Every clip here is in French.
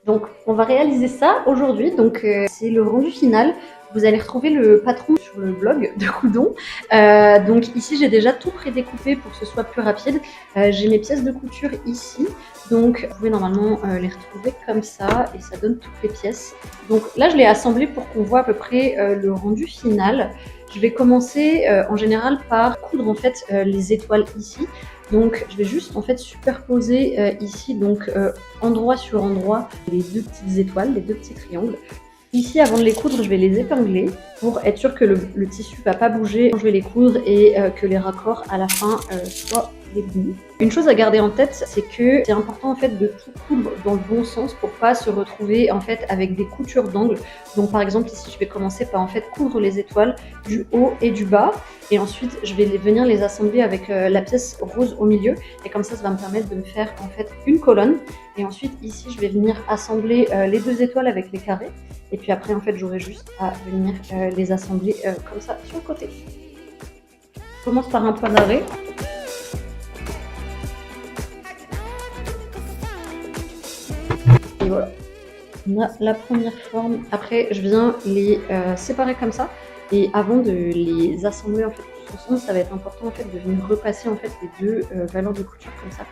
Donc on va réaliser ça aujourd'hui, donc c'est le rendu final. Vous allez retrouver le patron sur le blog de Coudon. Donc ici j'ai déjà tout prédécoupé pour que ce soit plus rapide. J'ai mes pièces de couture ici, donc vous pouvez normalement les retrouver comme ça et ça donne toutes les pièces. Donc là je l'ai assemblé pour qu'on voit à peu près le rendu final. Je vais commencer en général par coudre en fait les étoiles ici. Donc je vais juste en fait superposer ici donc endroit sur endroit les deux petites étoiles, les deux petits triangles. Ici, avant de les coudre, je vais les épingler pour être sûr que le tissu ne va pas bouger quand je vais les coudre et que les raccords à la fin soient les bons. Une chose à garder en tête, c'est que c'est important en fait de tout coudre dans le bon sens pour pas se retrouver en fait avec des coutures d'angle. Donc par exemple ici, je vais commencer par en fait coudre les étoiles du haut et du bas et ensuite je vais venir les assembler avec la pièce rose au milieu et comme ça va me permettre de me faire en fait une colonne. Et ensuite ici, je vais venir assembler les deux étoiles avec les carrés. Et puis après, en fait, j'aurai juste à venir les assembler comme ça sur le côté. Je commence par un point d'arrêt. Et voilà. On a la première forme. Après, je viens les séparer comme ça. Et avant de les assembler en fait tous ensemble, ça va être important en fait de venir repasser en fait les deux valeurs de couture comme ça.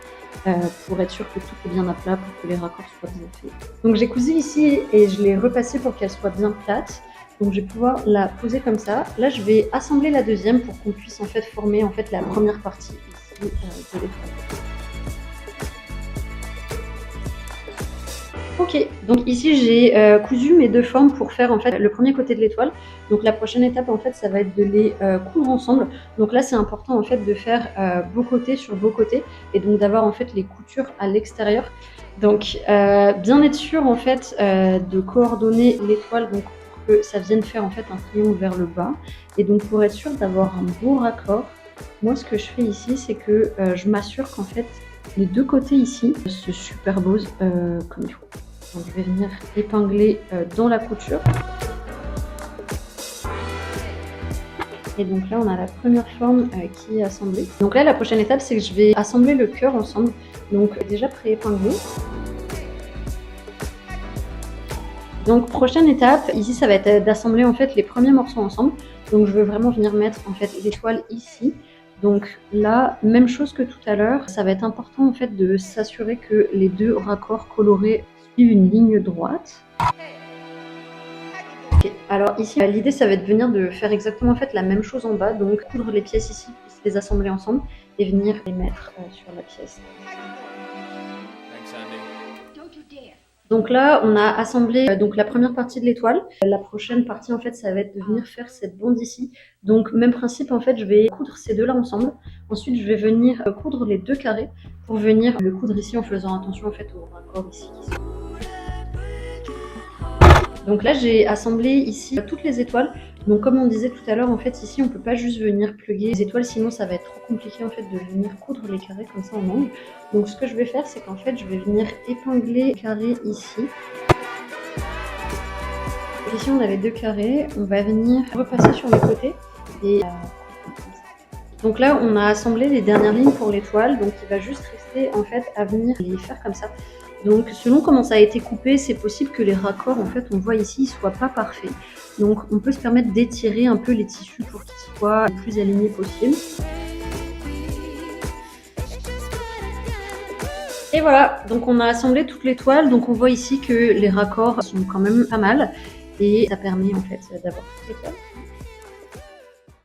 Pour être sûr que tout est bien à plat, pour que les raccords soient bien faits. Donc j'ai cousu ici et je l'ai repassée pour qu'elle soit bien plate. Donc je vais pouvoir la poser comme ça. Là je vais assembler la deuxième pour qu'on puisse en fait former en fait la première partie ici de l'étoile. Ok, donc ici j'ai cousu mes deux formes pour faire en fait le premier côté de l'étoile. Donc la prochaine étape en fait ça va être de les coudre ensemble. Donc là c'est important en fait de faire beau côté sur beau côté et donc d'avoir en fait les coutures à l'extérieur. Donc bien être sûr en fait de coordonner l'étoile donc pour que ça vienne faire en fait un triangle vers le bas. Et donc pour être sûr d'avoir un beau raccord, moi ce que je fais ici c'est que je m'assure qu'en fait les deux côtés ici se superposent comme il faut. Donc je vais venir épingler dans la couture. Et donc là, on a la première forme qui est assemblée. Donc là, la prochaine étape, c'est que je vais assembler le cœur ensemble. Donc déjà pré-épinglé. Donc prochaine étape, ici, ça va être d'assembler en fait les premiers morceaux ensemble. Donc je veux vraiment venir mettre en fait l'étoile ici. Donc là, même chose que tout à l'heure, ça va être important en fait de s'assurer que les deux raccords colorés suivent une ligne droite. Okay. Alors ici, l'idée ça va être de venir de faire exactement en fait la même chose en bas, donc coudre les pièces ici, puis les assembler ensemble et venir les mettre sur la pièce. Donc là, on a assemblé donc la première partie de l'étoile. La prochaine partie, en fait, ça va être de venir faire cette bande ici. Donc, même principe, en fait, je vais coudre ces deux-là ensemble. Ensuite, je vais venir coudre les deux carrés pour venir le coudre ici en faisant attention, en fait, aux raccords ici qui sont. Donc là, j'ai assemblé ici toutes les étoiles. Donc comme on disait tout à l'heure, en fait, ici, on ne peut pas juste venir plugger les étoiles, sinon ça va être trop compliqué en fait de venir coudre les carrés comme ça en angle. Donc ce que je vais faire, c'est qu'en fait, je vais venir épingler les carrés ici. Ici, on avait deux carrés. On va venir repasser sur les côtés et donc là, on a assemblé les dernières lignes pour l'étoile. Donc il va juste rester en fait à venir les faire comme ça. Donc selon comment ça a été coupé, c'est possible que les raccords, en fait, on voit ici, ne soient pas parfaits. Donc on peut se permettre d'étirer un peu les tissus pour qu'ils soient le plus alignés possible. Et voilà, donc on a assemblé toute l'étoile. Donc on voit ici que les raccords sont quand même pas mal. Et ça permet en fait d'avoir toute l'étoile.